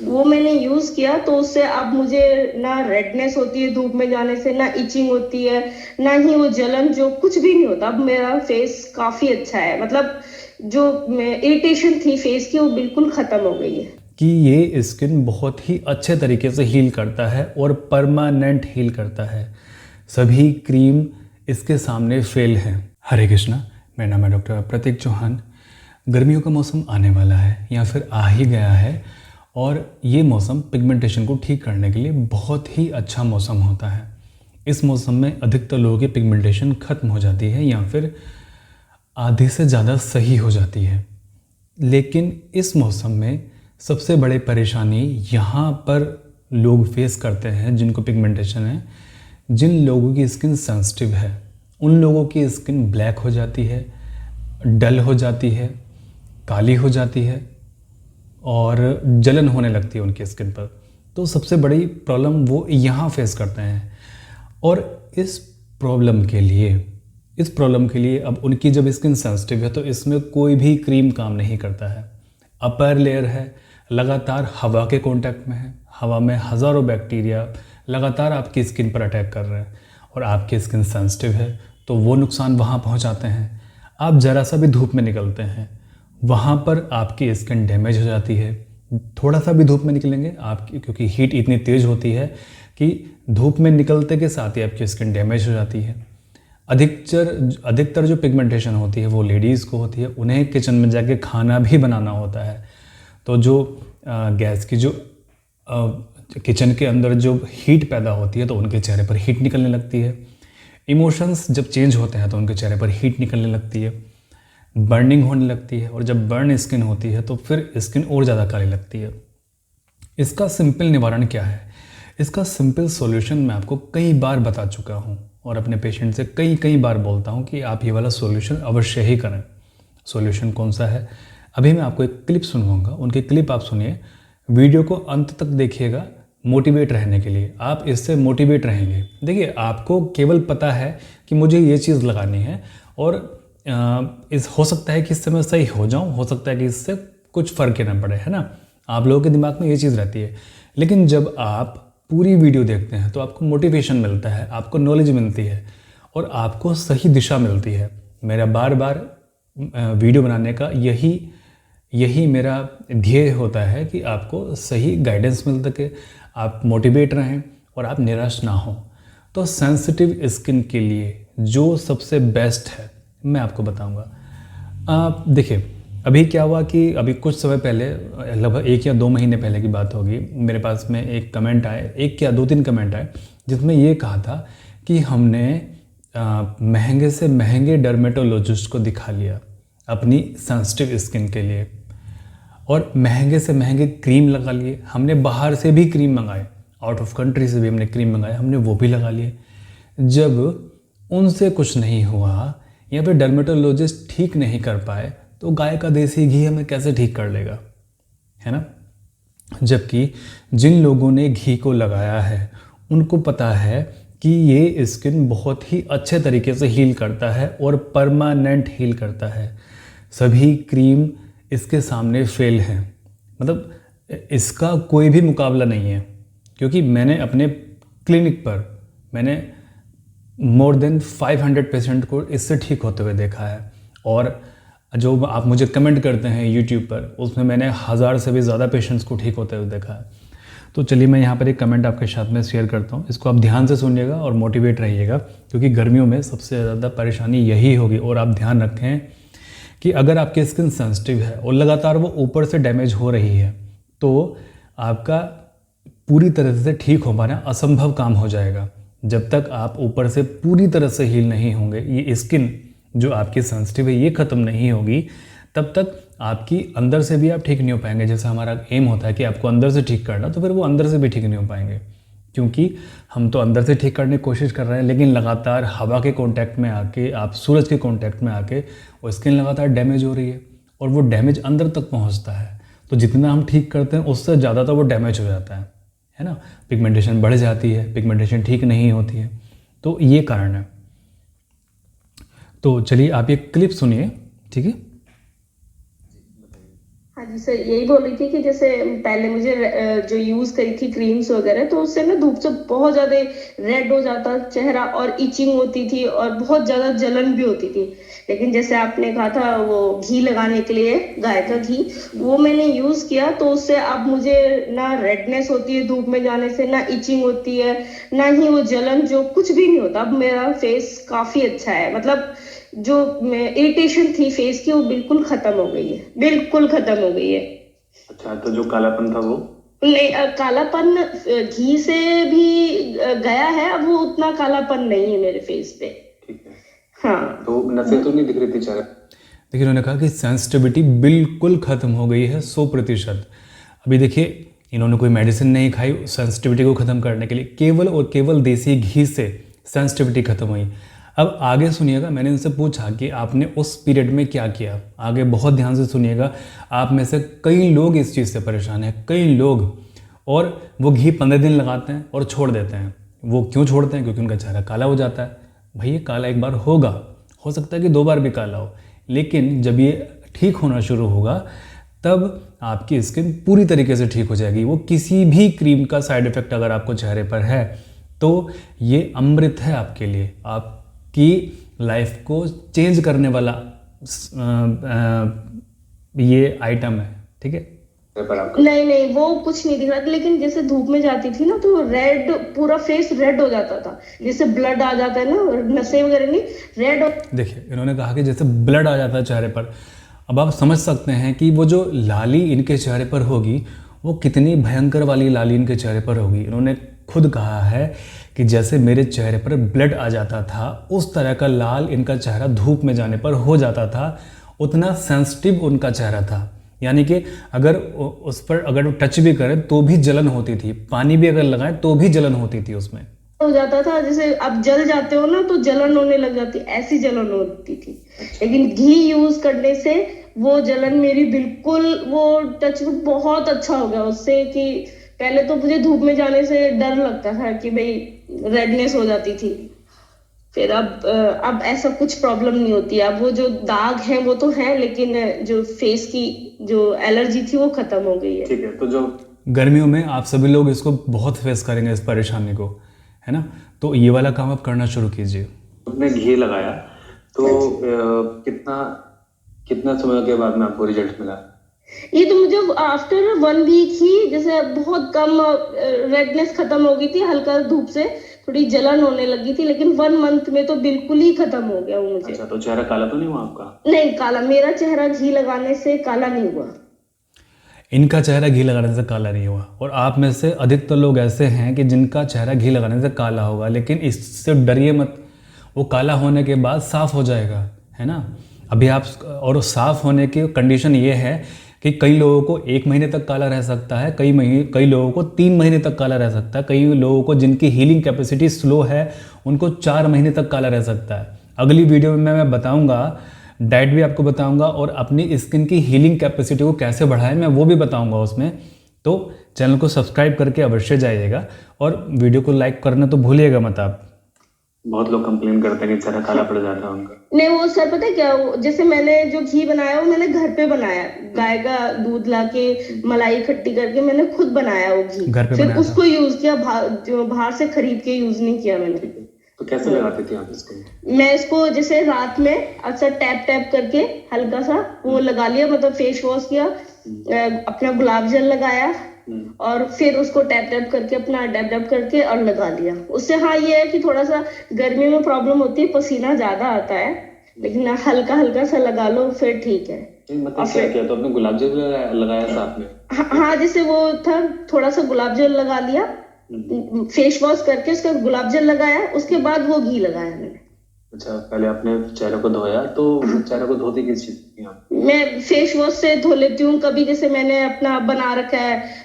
वो मैंने यूज किया तो उससे अब मुझे ना रेडनेस होती है धूप में जाने से, ना इचिंग होती है, ना ही वो जलन, जो कुछ भी नहीं होता। अब मेरा फेस काफी अच्छा है, मतलब जो इरिटेशन थी फेस की वो बिल्कुल खत्म हो गई है। कि ये स्किन बहुत ही अच्छे तरीके से हील करता है और परमानेंट हील करता है। सभी क्रीम इसके सामने फेल हैं। हरे कृष्णा, मेरा नाम है डॉक्टर प्रतीक चौहान। गर्मियों का मौसम आने वाला है या फिर आ ही गया है, और ये मौसम पिगमेंटेशन को ठीक करने के लिए बहुत ही अच्छा मौसम होता है। इस मौसम में अधिकतर लोगों की पिगमेंटेशन ख़त्म हो जाती है या फिर आधे से ज़्यादा सही हो जाती है। लेकिन इस मौसम में सबसे बड़ी परेशानी यहाँ पर लोग फेस करते हैं जिनको पिगमेंटेशन है। जिन लोगों की स्किन सेंसिटिव है उन लोगों की स्किन ब्लैक हो जाती है, डल हो जाती है, काली हो जाती है और जलन होने लगती है उनकी स्किन पर। तो सबसे बड़ी प्रॉब्लम वो यहाँ फेस करते हैं। और इस प्रॉब्लम के लिए अब उनकी जब स्किन सेंसिटिव है तो इसमें कोई भी क्रीम काम नहीं करता है। अपर लेयर है, लगातार हवा के कांटेक्ट में है, हवा में हज़ारों बैक्टीरिया लगातार आपकी स्किन पर अटैक कर रहे हैं और आपकी स्किन सेंसिटिव है तो वो नुकसान वहाँ पहुँचाते हैं। आप ज़रा सा भी धूप में निकलते हैं, वहाँ पर आपकी स्किन डैमेज हो जाती है। थोड़ा सा भी धूप में निकलेंगे आपकी, क्योंकि हीट इतनी तेज़ होती है कि धूप में निकलते के साथ ही आपकी स्किन डैमेज हो जाती है। अधिकतर जो पिगमेंटेशन होती है वो लेडीज़ को होती है। उन्हें किचन में जाके खाना भी बनाना होता है, तो जो गैस की जो किचन के अंदर जो हीट पैदा होती है तो उनके चेहरे पर हीट निकलने लगती है। इमोशंस जब चेंज होते हैं तो उनके चेहरे पर हीट निकलने लगती है, बर्निंग होने लगती है, और जब बर्न स्किन होती है तो फिर स्किन और ज़्यादा काली लगती है। इसका सिंपल निवारण क्या है? इसका सिंपल सॉल्यूशन मैं आपको कई बार बता चुका हूँ और अपने पेशेंट से कई बार बोलता हूँ कि आप ये वाला सॉल्यूशन अवश्य ही करें। सॉल्यूशन कौन सा है? अभी मैं आपको एक क्लिप सुनवाऊंगा, उनकी क्लिप आप सुनिए, वीडियो को अंत तक देखिएगा मोटिवेट रहने के लिए। आप इससे मोटिवेट रहेंगे। देखिए, आपको केवल पता है कि मुझे ये चीज़ लगानी है और हो सकता है कि इससे मैं सही हो जाऊं, हो सकता है कि इससे कुछ फ़र्क ही ना पड़े, है ना। आप लोगों के दिमाग में ये चीज़ रहती है। लेकिन जब आप पूरी वीडियो देखते हैं तो आपको मोटिवेशन मिलता है, आपको नॉलेज मिलती है और आपको सही दिशा मिलती है। मेरा बार बार वीडियो बनाने का यही मेरा ध्येय होता है कि आपको सही गाइडेंस मिल सके, आप मोटिवेट रहें और आप निराश ना हो। तो सेंसिटिव स्किन के लिए जो सबसे बेस्ट है मैं आपको बताऊंगा। आप देखिए, अभी क्या हुआ कि अभी कुछ समय पहले, लगभग 1 या 2 महीने पहले की बात होगी, मेरे पास में एक कमेंट आए, 1 या 2-3 कमेंट आए, जिसमें ये कहा था कि हमने महंगे से महंगे डर्मेटोलॉजिस्ट को दिखा लिया अपनी सेंसिटिव स्किन के लिए, और महंगे से महंगे क्रीम लगा लिए। हमने बाहर से भी क्रीम मंगाए, आउट ऑफ कंट्री से भी हमने क्रीम मंगाए, हमने वो भी लगा लिए। जब उनसे कुछ नहीं हुआ या फिर डर्मेटोलॉजिस्ट ठीक नहीं कर पाए तो गाय का देसी घी हमें कैसे ठीक कर लेगा, है ना। जबकि जिन लोगों ने घी को लगाया है उनको पता है कि ये स्किन बहुत ही अच्छे तरीके से हील करता है और परमानेंट हील करता है। सभी क्रीम इसके सामने फेल हैं, मतलब इसका कोई भी मुकाबला नहीं है। क्योंकि मैंने अपने क्लिनिक पर मैंने मोर देन 500 पेशेंट को इससे ठीक होते हुए देखा है, और जो आप मुझे कमेंट करते हैं यूट्यूब पर उसमें मैंने 1000 से भी ज़्यादा पेशेंट्स को ठीक होते हुए देखा है। तो चलिए मैं यहाँ पर एक कमेंट आपके साथ में शेयर करता हूँ, इसको आप ध्यान से सुनिएगा और मोटिवेट रहिएगा, क्योंकि गर्मियों में सबसे ज़्यादा परेशानी यही होगी। और आप ध्यान रखें कि अगर आपकी स्किन सेंसिटिव है और लगातार वो ऊपर से डैमेज हो रही है तो आपका पूरी तरह से ठीक हो पाना असंभव काम हो जाएगा। जब तक आप ऊपर से पूरी तरह से हील नहीं होंगे, ये स्किन जो आपकी सेंसिटिव है ये ख़त्म नहीं होगी, तब तक आपकी अंदर से भी आप ठीक नहीं हो पाएंगे। जैसे हमारा एम होता है कि आपको अंदर से ठीक करना, तो फिर वो अंदर से भी ठीक नहीं हो पाएंगे, क्योंकि हम तो अंदर से ठीक करने की कोशिश कर रहे हैं लेकिन लगातार हवा के कांटेक्ट में आके, आप सूरज के कांटेक्ट में आके वो स्किन लगातार डैमेज हो रही है और वो डैमेज अंदर तक पहुंचता है। तो जितना हम ठीक करते हैं उससे ज़्यादा तो वो डैमेज हो जाता है ना। पिगमेंटेशन बढ़ जाती है, पिगमेंटेशन ठीक नहीं होती है, तो ये कारण है। तो चलिए आप ये क्लिप सुनिए, ठीक है। हाँ जैसे यही बोल रही थी कि जैसे पहले मुझे जो यूज करी थी क्रीम्स वगैरह, तो उससे ना धूप से बहुत ज्यादा रेड हो जाता चेहरा और इचिंग होती थी और बहुत ज्यादा जलन भी होती थी। लेकिन जैसे आपने कहा था वो घी लगाने के लिए, गाय का घी, वो मैंने यूज किया तो उससे अब मुझे ना रेडनेस होती है धूप में जाने से, ना इचिंग होती है, ना ही वो जलन जो कुछ भी नहीं होता। अब मेरा फेस काफी अच्छा है, मतलब जो इरिटेशन थी फेस की वो बिल्कुल खत्म हो गई है, बिल्कुल खत्म हो गई है। अच्छा, तो जो कालापन था वो? नहीं, कालापन घी से भी गया है, अब वो उतना कालापन नहीं है मेरे फेस पे। ठीक है। हाँ। तो नसें तो नहीं दिख रही थी चेहरे? देखिए, उन्होंने कहा कि सेंसिटिविटी बिल्कुल ख़त्म हो गई है 100%। अभी देखिए, इन्होंने कोई मेडिसिन नहीं खाई सेंसिटिविटी को ख़त्म करने के लिए, केवल और केवल देसी घी से सेंसिटिविटी ख़त्म हुई। अब आगे सुनिएगा, मैंने इनसे पूछा कि आपने उस पीरियड में क्या किया। आगे बहुत ध्यान से सुनिएगा, आप में से कई लोग इस चीज़ से परेशान हैं, कई लोग। और वो घी 15 दिन लगाते हैं और छोड़ देते हैं। वो क्यों छोड़ते हैं? क्योंकि उनका चेहरा काला हो जाता है। भाई, ये काला एक बार होगा, हो सकता है कि 2 बार भी काला हो, लेकिन जब ये ठीक होना शुरू होगा तब आपकी स्किन पूरी तरीके से ठीक हो जाएगी। वो किसी भी क्रीम का साइड इफ़ेक्ट अगर आपको चेहरे पर है तो ये अमृत है आपके लिए, आपकी लाइफ को चेंज करने वाला ये आइटम है। ठीक है? नहीं नहीं, वो कुछ नहीं दिख रहा था, लेकिन जैसे धूप में जाती थी ना तो रेड, पूरा फेस रेड हो जाता था, जैसे ब्लड आ जाता है ना, नसें वगैरह नहीं, रेड हो। देखिए, इन्होंने कहा कि जैसे ब्लड आ जाता है चेहरे पर। अब आप समझ सकते हैं कि वो जो लाली इनके चेहरे पर होगी वो कितनी भयंकर वाली लाली इनके चेहरे पर होगी। इन्होंने खुद कहा है कि जैसे मेरे चेहरे पर ब्लड आ जाता था उस तरह का लाल इनका चेहरा धूप में जाने पर हो जाता था। उतना सेंसिटिव उनका चेहरा था, यानी कि अगर उस पर अगर टच भी करें तो भी जलन होती थी, पानी भी अगर लगाएं तो भी जलन होती थी उसमें। हो जाता था, जैसे आप जल जाते हो ना तो जलन होने लग जाती, ऐसी जलन होती थी। लेकिन घी यूज करने से वो जलन मेरी बिल्कुल, वो टच बहुत अच्छा हो गया उससे। कि पहले तो मुझे धूप में जाने से डर लगता था कि भाई रेडनेस हो जाती थी, फिर अब ऐसा कुछ प्रॉब्लम नहीं होती। अब वो जो दाग हैं वो तो हैं, लेकिन जो फेस की जो एलर्जी थी वो खत्म हो गई है। ठीक है। तो जो गर्मियों में आप सभी लोग इसको बहुत फेस करेंगे, इस परेशानी को, है ना? तो ये वाला काम आप करना शुरू कीजिए। आपने घी लगाया तो कितना समय के बाद में आपको रिजल्ट मिला? ये तो मुझे आफ्टर 1 वीक ही जैसे बहुत कम रेडनेस खत्म हो गई थी, हल्का धूप से थोड़ी जलन होने लगी थी, लेकिन 1 मंथ में तो बिल्कुल ही खत्म हो गया वो मुझे। अच्छा, तो चेहरा काला तो नहीं हुआ आपका? नहीं, काला मेरा चेहरा घी लगाने से काला नहीं हुआ। इनका चेहरा घी लगाने से काला नहीं हुआ, और आप में से अधिकतर लोग ऐसे हैं कि जिनका चेहरा घी लगाने से काला होगा, लेकिन इससे डरिए मत, वो काला होने के बाद साफ़ हो जाएगा, है ना? अभी आप, और साफ़ होने की कंडीशन ये है कि कई लोगों को 1 महीने तक काला रह सकता है, कई लोगों को 3 महीने तक काला रह सकता है, कई लोगों को जिनकी हीलिंग कैपेसिटी स्लो है उनको 4 महीने तक काला रह सकता है। अगली वीडियो में मैं बताऊँगा, डाइट भी आपको बताऊंगा, और अपनी स्किन की हीलिंग कैपेसिटी को कैसे बढ़ाएं मैं वो भी बताऊंगा उसमें। तो चैनल को सब्सक्राइब करके अवश्य जाइएगा, और वीडियो को लाइक करना तो भूलिएगा मत आप। बहुत लोग कंप्लेन करते हैं कि चेहरा काला पड़ जाता है उनका। नहीं, वो सर पता है क्या, जैसे मैंने जो घी बनाया वो मैंने घर पे बनाया, गाय का दूध लाके मलाई इकट्ठी करके मैंने खुद बनाया वो घी, घर पे फिर बनाया उसको यूज किया, जो बाहर से खरीद के यूज नहीं किया मैंने। तो कैसे लगाती थी आप इसको? मैं इसको जैसे रात में अच्छा टैप टैप करके हल्का सा वो लगा लिया, मतलब फेस वॉश किया, अपना गुलाब जल लगाया और फिर उसको टैप टैप करके अपना डैप डैप करके और लगा लिया। उससे हाँ ये है कि थोड़ा सा गर्मी में प्रॉब्लम होती है, पसीना ज्यादा आता है, लेकिन हल्का हल्का सा लगा लो फिर ठीक है। मतलब क्या किया? तो आपने गुलाब जल लगाया साथ में? हाँ, जैसे वो था, थोड़ा सा गुलाब जल लगा लिया, फेस वॉश करके उसका गुलाब जल लगाया, उसके बाद वो घी लगाया मैंने। अच्छा, पहले आपने चेहरे को धोया, तो चेहरे को धोती किस चीज से आप? मैं फेस वॉश से धो लेती हूँ। कभी जैसे मैंने अपना बना रखा है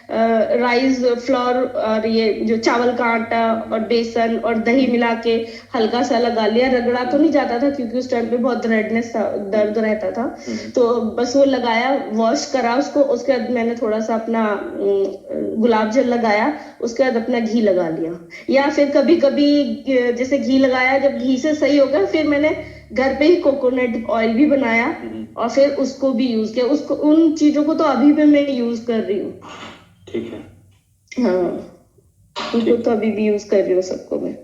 राइस फ्लोर और ये जो चावल का आटा और बेसन और दही मिला के हल्का सा लगा लिया, रगड़ा तो नहीं जाता था क्योंकि उस टाइम पे बहुत रेडनेस था, दर्द रहता था, तो बस वो लगाया, वॉश करा उसको, उसके बाद मैंने थोड़ा सा अपना गुलाब जल लगाया, उसके बाद अपना घी लगा लिया। या फिर कभी कभी जैसे घी लगाया, जब घी से सही हो गया फिर मैंने घर पे ही कोकोनट ऑयल भी बनाया और फिर उसको भी यूज किया। उसको उन चीजों को तो अभी भी मैं यूज कर रही हूँ। ठीक है। हाँ, उनको तो अभी भी यूज कर रही हूँ सबको मैं।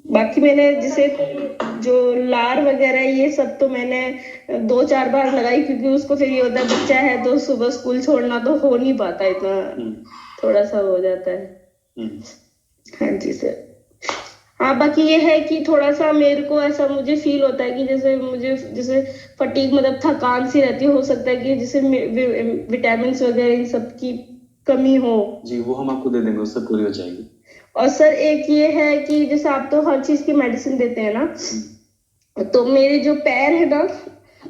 बाकी मैंने जैसे जो लार वगैरह ये सब तो मैंने 2-4 बार लगाई, क्योंकि उसको फिर ये होता है बच्चा है तो सुबह स्कूल छोड़ना तो हो नहीं पाता इतना, थोड़ा सा हो जाता है। हाँ जी सर। हाँ, बाकी ये है कि थोड़ा सा मेरे को ऐसा मुझे फील होता है कि जैसे फटीग मतलब थकान सी रहती है। हो सकता है कि जैसे विटामिन वगैरह इन सब की कमी हो। जी, वो हम आपको दे देंगे, उससे पूरी हो जाएगी। और सर एक ये है कि जैसे आप तो हर चीज की मेडिसिन देते हैं ना, तो मेरे जो पैर है ना,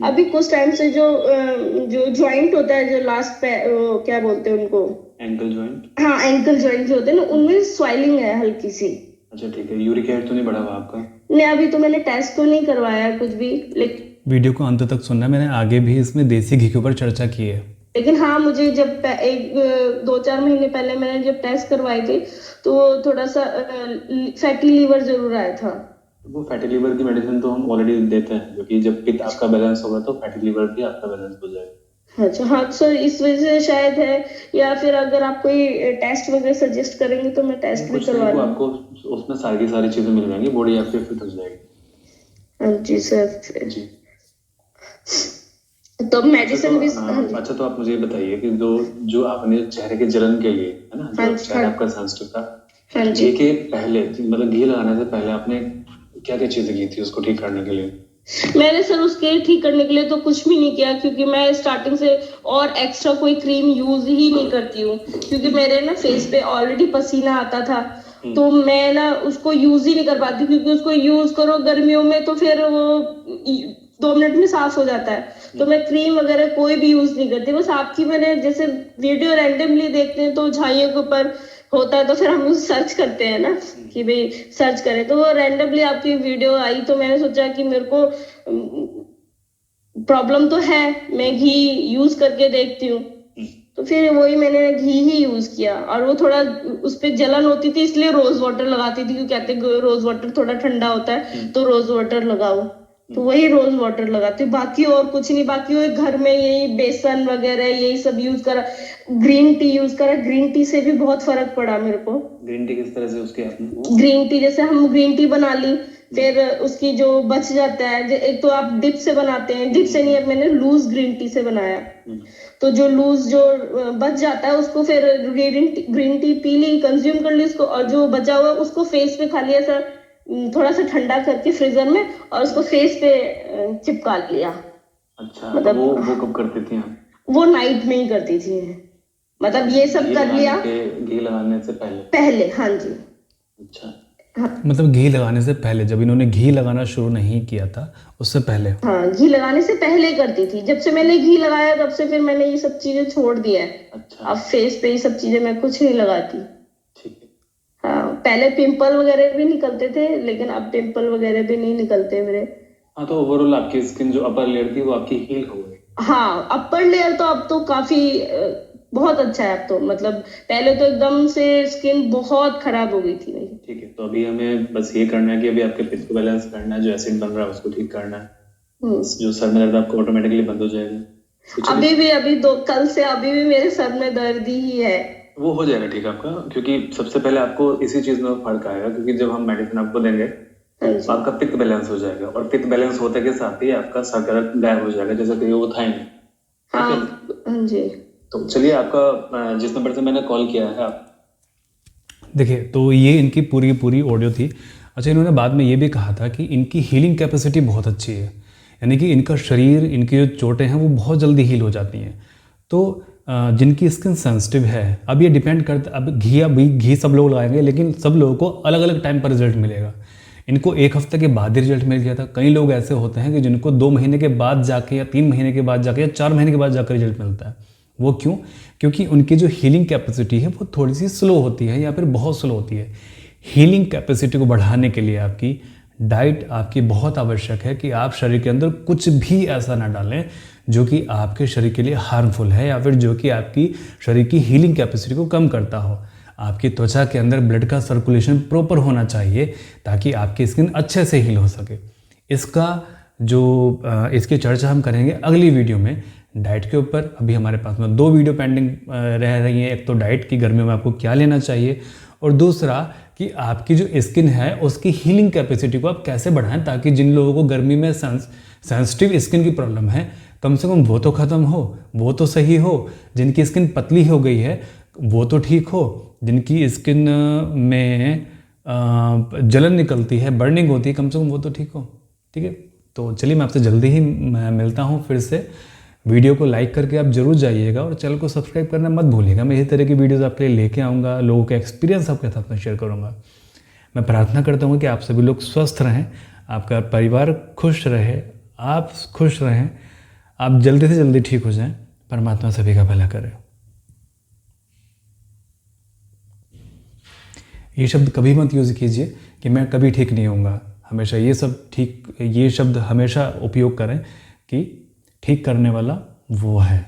अभी कुछ टाइम से जो ज्वाइंट होता है, जो लास्ट पैर क्या बोलते हैं उनको, एंकल जॉइंट। हाँ, एंकल ज्वाइंट जो होते हैं ना, उनमें स्वेलिंग है हल्की सी। अच्छा ठीक है। यूरिक एसिड तो नहीं बढ़ा हुआ आपका? नहीं, अभी तो मैंने टेस्ट तो नहीं करवाया कुछ भी, लेकिन वीडियो को अंत तक सुनना, मैंने आगे भी इसमें देसी घी के ऊपर चर्चा की है। लेकिन हाँ, मुझे जब 2-4 महीने पहले मैंने जब टेस्ट करवाए थे तो थोड़ा सा फैटी लीवर जरूर आया था। वो फैटी लीवर की मेडिसिन तो हम ऑलरेडी देते हैं, क्योंकि जब पित्त आपका बैलेंस होगा तो फैटी लीवर भी आपका बैलेंस हो जाएगा। अच्छा, हाँ सर, इस वजह से शायद है, या फिर अगर आप कोई टेस्ट वगैरह सजेस्ट करेंगे तो मैं टेस्ट भी करवा लूँ। आपको उसमें सारी चीजें मिल जाएंगी, बॉडी आपकी फिट हो जाएगी। हाँ जी सर। जी, तो मेडिसिन भी। अच्छा, तो आप मुझे ये बताइए कि जो आपने चेहरे के जलन के लिए है ना, जो चेहरा आपका सेंसिटिव था, घी के पहले मतलब घी लगाने से पहले आपने क्या क्या चीजें की थी उसको ठीक करने के लिए? मैंने सर उसके ठीक करने के लिए तो कुछ भी नहीं किया, क्योंकि मैं स्टार्टिंग से और एक्स्ट्रा कोई क्रीम यूज ही नहीं करती हूँ, क्योंकि मेरे ना फेस पे ऑलरेडी पसीना आता था, तो मैं ना उसको यूज ही नहीं कर पाती, क्योंकि उसको यूज करो गर्मियों में तो फिर वो 2 मिनट में साफ हो जाता है। तो मैं क्रीम वगैरह कोई भी यूज नहीं करती। बस आपकी मैंने जैसे वीडियो रैंडमली देखते हैं तो झाइयों के ऊपर होता है, तो फिर हम उसे सर्च करते हैं ना कि भाई सर्च करें, तो वो रैंडमली आपकी वीडियो आई, तो मैंने सोचा कि मेरे को प्रॉब्लम तो है, मैं घी यूज करके देखती हूँ। तो फिर वही मैंने घी ही यूज किया, और वो थोड़ा उस पर जलन होती थी इसलिए रोज वाटर लगाती थी, क्योंकि कहते हैं रोज वाटर थोड़ा ठंडा होता है तो रोज वाटर लगाओ, तो वही रोज वाटर लगाती हूँ। बाकी और कुछ नहीं, बाकी वो घर में यही बेसन वगैरह यही सब यूज करा, ग्रीन टी यूज करा। ग्रीन टी से भी बहुत फर्क पड़ा मेरे को। ग्रीन टी किस तरह से उसके आपने? ग्रीन टी जैसे हम ग्रीन टी बना ली, फिर उसकी जो बच जाता है, एक तो आप डिप से बनाते हैं, डिप से नहीं, अब मैंने लूज ग्रीन टी से बनाया, तो जो लूज जो बच जाता है उसको फिर ग्रीन टी पी ली, कंज्यूम कर ली उसको, और जो बचा हुआ उसको फेस पे खाली ऐसा थोड़ा सा ठंडा करके फ्रीजर में, और उसको फेस पे चिपका लिया। अच्छा, मतलब वो कब करती थी आप? वो नाइट में ही करती थी, मतलब ये सब कर लिया घी लगाने से पहले। हाँ जी। अच्छा, हाँ। मतलब घी लगाने से पहले, जब इन्होंने घी लगाना शुरू नहीं किया था उससे पहले? हाँ, घी लगाने से पहले करती थी। जब से मैंने घी लगाया तब से फिर मैंने ये सब चीजें छोड़ दिया है। अच्छा। अब फेस पे ये सब चीजें मैं कुछ नहीं लगाती। ठीक है। हाँ, पहले पिंपल वगैरह भी निकलते थे, लेकिन अब पिंपल वगैरह भी नहीं निकलते मेरे। हाँ, तो ओवरऑल आपकी स्किन जो अपर लेयर थी वो आपकी हील हो गई? हाँ, अपर लेयर तो अब तो काफी बहुत अच्छा है अब तो, मतलब पहले तो एकदम से स्किन बहुत खराब हो गई थी मेरी। ठीक है, तो अभी हमें बस ये करना है कि अभी आपके पित्त को बैलेंस करना है, जो एसिड बन रहा है उसको ठीक करना है, जो सर में दर्द आपको ऑटोमेटिकली बंद हो जाएगा। अभी कल से अभी भी मेरे सर में दर्द ही है। वो हो जाएगा ठीक आपका, क्योंकि सबसे पहले आपको इसी चीज में फर्क आएगा, क्योंकि जब हम मेडिसिन आपको देंगे तो आपका पित्त बैलेंस हो जाएगा, और पित्त बैलेंस होते के साथ ही आपका सर का दर्द गायब हो जाएगा, जैसे कि वो था ही नहीं। हाँ जी। तो चलिए, आपका जिस नंबर से मैंने कॉल किया है आप देखिए, तो ये इनकी पूरी ऑडियो थी। अच्छा, इन्होंने बाद में ये भी कहा था कि इनकी हीलिंग कैपेसिटी बहुत अच्छी है, यानी कि इनका शरीर, इनकी जो चोटें हैं वो बहुत जल्दी हील हो जाती हैं। तो जिनकी स्किन सेंसिटिव है, अब ये डिपेंड करता, अब घी सब लोग लगाएंगे, लेकिन सब लोगों को अलग अलग टाइम पर रिजल्ट मिलेगा। इनको 1 हफ्ते के बाद ही रिजल्ट मिल गया था। कई लोग ऐसे होते हैं कि जिनको 2 महीने के बाद जाके, या 3 महीने के बाद जाके, या 4 महीने के बाद जाकर रिजल्ट मिलता है। वो क्यों? क्योंकि उनकी जो हीलिंग कैपेसिटी है वो थोड़ी सी स्लो होती है, या फिर बहुत स्लो होती है। हीलिंग कैपेसिटी को बढ़ाने के लिए आपकी डाइट आपकी बहुत आवश्यक है, कि आप शरीर के अंदर कुछ भी ऐसा ना डालें जो कि आपके शरीर के लिए हार्मफुल है, या फिर जो कि आपकी शरीर की हीलिंग कैपेसिटी को कम करता हो। आपकी त्वचा के अंदर ब्लड का सर्कुलेशन प्रॉपर होना चाहिए ताकि आपकी स्किन अच्छे से हील हो सके। इसकी चर्चा हम करेंगे अगली वीडियो में डाइट के ऊपर। अभी हमारे पास में 2 वीडियो पेंडिंग रह रही हैं। एक तो डाइट की, गर्मियों में आपको क्या लेना चाहिए, और दूसरा कि आपकी जो स्किन है उसकी हीलिंग कैपेसिटी को आप कैसे बढ़ाएं ताकि जिन लोगों को गर्मी में सेंसिटिव स्किन की प्रॉब्लम है कम से कम वो तो ख़त्म हो, वो तो सही हो। जिनकी स्किन पतली हो गई है वो तो ठीक हो, जिनकी स्किन में जलन निकलती है, बर्निंग होती है, कम से कम वो तो ठीक हो। ठीक है, तो चलिए मैं आपसे जल्दी ही मिलता हूँ फिर से। वीडियो को लाइक करके आप जरूर जाइएगा और चैनल को सब्सक्राइब करना मत भूलिएगा। मैं इसी तरह की वीडियोस आपके लिए लेके आऊँगा, लोगों के एक्सपीरियंस आपके साथ में शेयर करूँगा। मैं प्रार्थना करता हूँ कि आप सभी लोग स्वस्थ रहें, आपका परिवार खुश रहे, आप खुश रहें, आप जल्दी से जल्दी ठीक हो जाएं। परमात्मा सभी का भला करे। ये शब्द कभी मत यूज़ कीजिए कि मैं कभी ठीक नहीं होऊंगा। हमेशा ये शब्द हमेशा उपयोग करें कि ठीक करने वाला वो है।